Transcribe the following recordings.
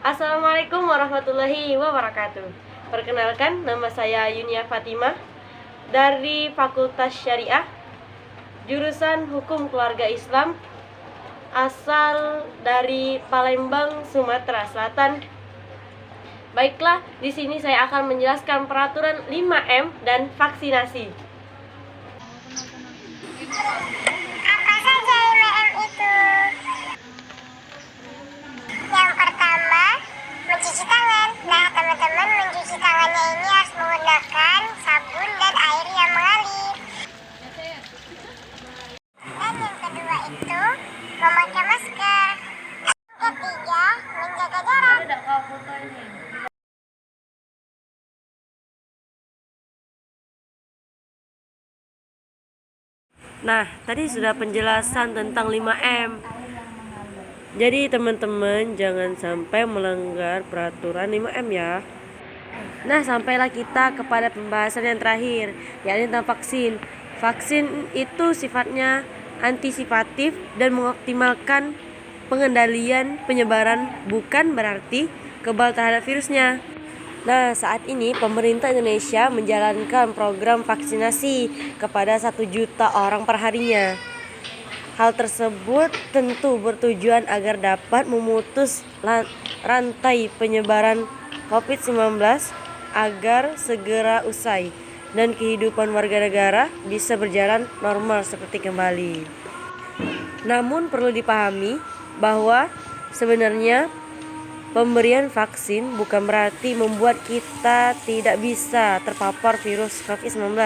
Assalamualaikum warahmatullahi wabarakatuh. Perkenalkan, nama saya Yunia Fatimah dari Fakultas Syariah, jurusan Hukum Keluarga Islam, asal dari Palembang, Sumatera Selatan. Baiklah, di sini saya akan menjelaskan peraturan 5M dan vaksinasi. Apa saja 5M itu? Yang pertama, mencuci tangan. Nah, teman-teman, mencuci tangannya ini harus menggunakan sabun dan air yang mengalir. Dan yang kedua itu, memakai masker. Yang ketiga, menjaga jarak. Nah, tadi sudah penjelasan tentang 5M. Jadi teman-teman jangan sampai melanggar peraturan 5M ya. Nah, sampailah kita kepada pembahasan yang terakhir, yakni tentang vaksin. Vaksin itu sifatnya antisipatif dan mengoptimalkan pengendalian penyebaran, bukan berarti kebal terhadap virusnya. Nah, saat ini pemerintah Indonesia menjalankan program vaksinasi kepada 1 juta orang per harinya. Hal tersebut tentu bertujuan agar dapat memutus rantai penyebaran COVID-19 agar segera usai dan kehidupan warga negara bisa berjalan normal seperti kembali. Namun perlu dipahami bahwa sebenarnya pemberian vaksin bukan berarti membuat kita tidak bisa terpapar virus COVID-19,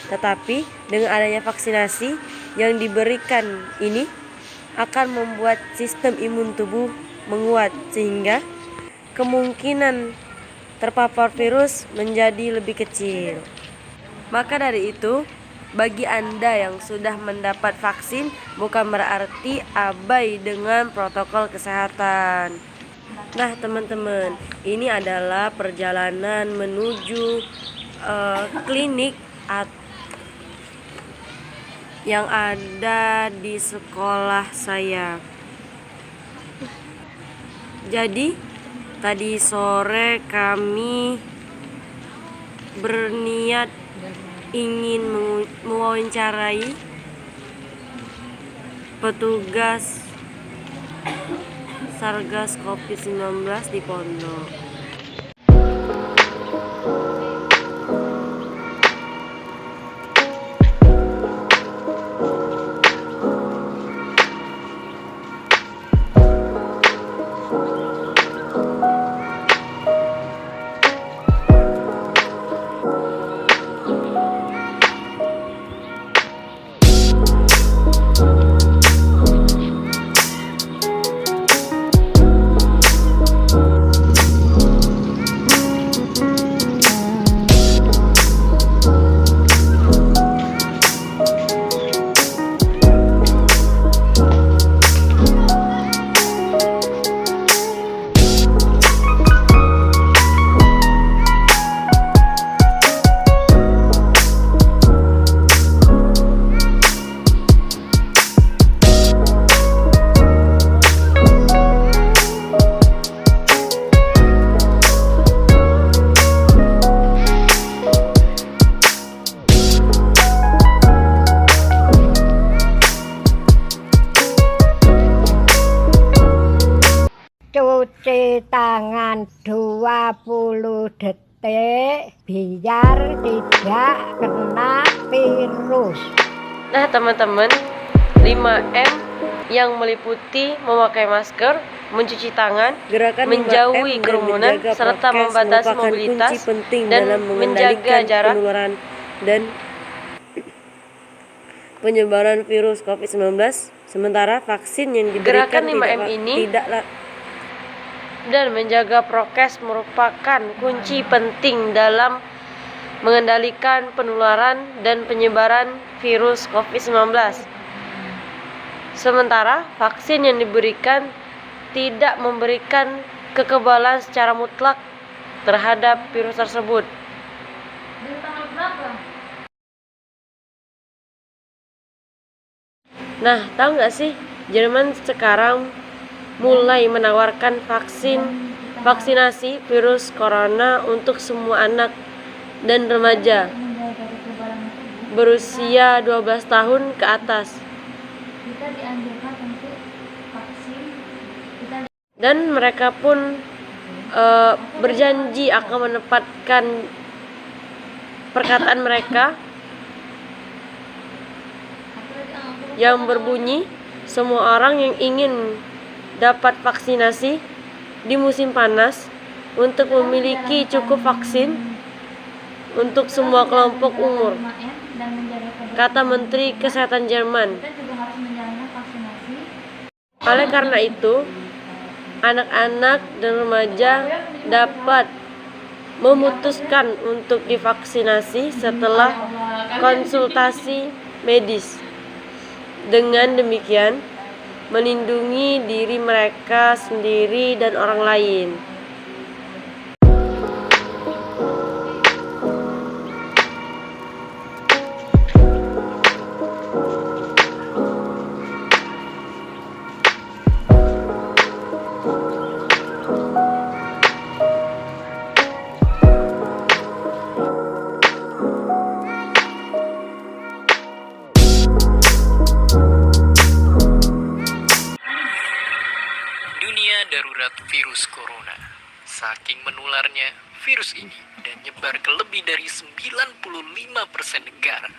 tetapi dengan adanya vaksinasi yang diberikan ini akan membuat sistem imun tubuh menguat sehingga kemungkinan terpapar virus menjadi lebih kecil. Maka dari itu, bagi Anda yang sudah mendapat vaksin bukan berarti abai dengan protokol kesehatan. Nah, teman-teman, ini adalah perjalanan menuju klinik yang ada di sekolah saya. Jadi, tadi sore kami berniat ingin mewawancarai petugas Satgas COVID-19 di pondok. Cuci tangan 20 detik biar tidak kena virus. Nah, teman-teman, 5M yang meliputi memakai masker, mencuci tangan, menjauhi kerumunan, serta membatasi mobilitas dan menjaga jarak dan penyebaran virus COVID-19. Sementara vaksin yang diberikan dan menjaga prokes merupakan kunci penting dalam mengendalikan penularan dan penyebaran virus COVID-19. Sementara vaksin yang diberikan tidak memberikan kekebalan secara mutlak terhadap virus tersebut. Nah, tahu nggak sih, Jerman sekarang mulai menawarkan vaksin vaksinasi virus corona untuk semua anak dan remaja berusia 12 tahun ke atas. Dan mereka pun berjanji akan menepatkan perkataan mereka yang berbunyi, semua orang yang ingin dapat vaksinasi di musim panas untuk memiliki cukup vaksin untuk semua kelompok umur, kata Menteri Kesehatan Jerman. Oleh karena itu, anak-anak dan remaja dapat memutuskan untuk divaksinasi setelah konsultasi medis. Dengan demikian, melindungi diri mereka sendiri dan orang lain. Darurat virus corona. Saking menularnya virus ini dan nyebar ke lebih dari 95% negara.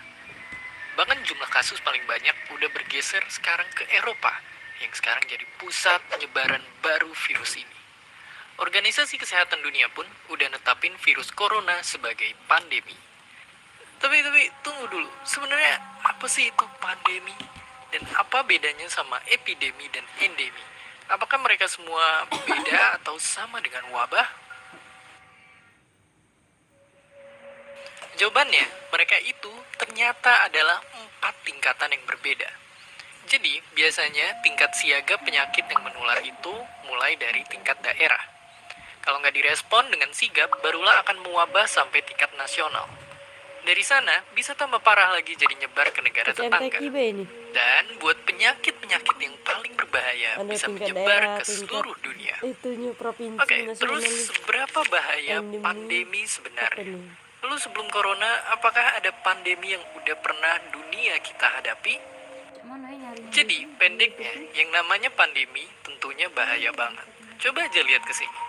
Bahkan jumlah kasus paling banyak udah bergeser sekarang ke Eropa, yang sekarang jadi pusat penyebaran baru virus ini. Organisasi Kesehatan Dunia pun udah netapin virus corona sebagai pandemi. Tapi tunggu dulu, sebenarnya apa sih itu pandemi? Dan apa bedanya sama epidemi dan endemi? Apakah mereka semua beda atau sama dengan wabah? Jawabannya, mereka itu ternyata adalah 4 tingkatan yang berbeda. Jadi, biasanya tingkat siaga penyakit yang menular itu mulai dari tingkat daerah. Kalau nggak direspon dengan sigap, barulah akan mewabah sampai tingkat nasional. Dari sana, bisa tambah parah lagi jadi nyebar ke negara tetangga. Dan buat penyakit-penyakit yang paling berbahaya bisa menyebar ke seluruh dunia. Oke, terus seberapa bahaya pandemi sebenarnya? Lalu sebelum corona, apakah ada pandemi yang udah pernah dunia kita hadapi? Jadi, pendeknya, yang namanya pandemi tentunya bahaya banget. Coba aja lihat ke sini.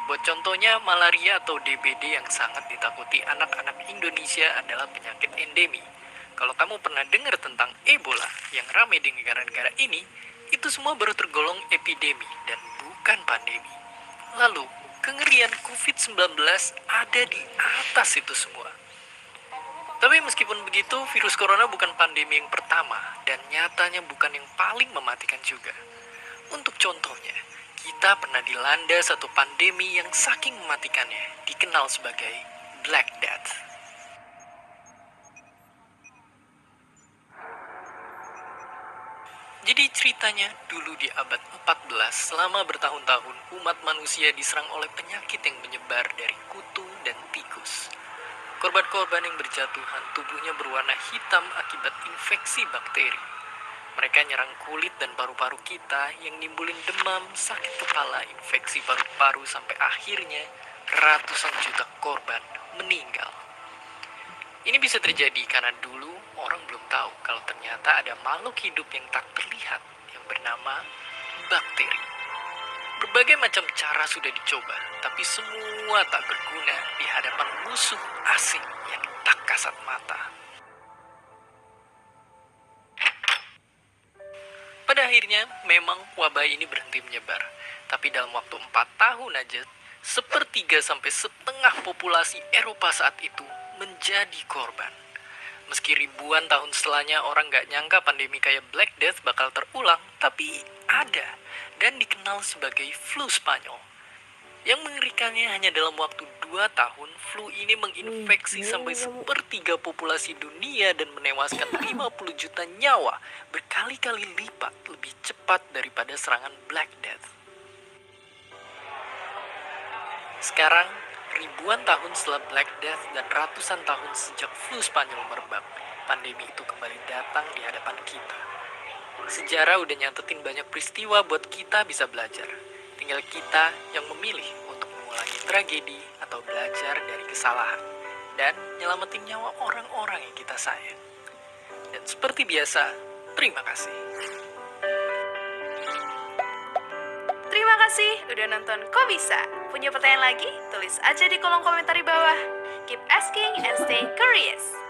Buat contohnya, malaria atau DBD yang sangat ditakuti anak-anak Indonesia adalah penyakit endemi. Kalau kamu pernah dengar tentang Ebola yang ramai di negara-negara ini, itu semua baru tergolong epidemi dan bukan pandemi. Lalu, kengerian COVID-19 ada di atas itu semua. Tapi meskipun begitu, virus corona bukan pandemi yang pertama dan nyatanya bukan yang paling mematikan juga. Untuk contohnya, kita pernah dilanda satu pandemi yang saking mematikannya, dikenal sebagai Black Death. Jadi ceritanya, dulu di abad 14, selama bertahun-tahun, umat manusia diserang oleh penyakit yang menyebar dari kutu dan tikus. Korban-korban yang berjatuhan, tubuhnya berwarna hitam akibat infeksi bakteri. Mereka nyerang kulit dan paru-paru kita yang nimbulin demam, sakit kepala, infeksi paru-paru sampai akhirnya ratusan juta korban meninggal. Ini bisa terjadi karena dulu orang belum tahu kalau ternyata ada makhluk hidup yang tak terlihat yang bernama bakteri. Berbagai macam cara sudah dicoba, tapi semua tak berguna di hadapan musuh asing yang tak kasat mata. Pada akhirnya, memang wabah ini berhenti menyebar. Tapi dalam waktu 4 tahun aja, 1/3 sampai setengah populasi Eropa saat itu menjadi korban. Meski ribuan tahun setelahnya orang gak nyangka pandemi kayak Black Death bakal terulang, tapi ada dan dikenal sebagai flu Spanyol. Yang mengerikannya hanya dalam waktu 2 tahun, flu ini menginfeksi sampai 1/3 populasi dunia dan menewaskan 50 juta nyawa, berkali-kali lipat lebih cepat daripada serangan Black Death. Sekarang, ribuan tahun setelah Black Death dan ratusan tahun sejak flu Spanyol merebak, pandemi itu kembali datang di hadapan kita. Sejarah udah nyatetin banyak peristiwa buat kita bisa belajar. Tinggal kita yang memilih untuk tragedi atau belajar dari kesalahan, dan nyelamatin nyawa orang-orang yang kita sayang. Dan seperti biasa, terima kasih. Terima kasih udah nonton Kok Bisa. Punya pertanyaan lagi? Tulis aja di kolom komentar di bawah. Keep asking and stay curious.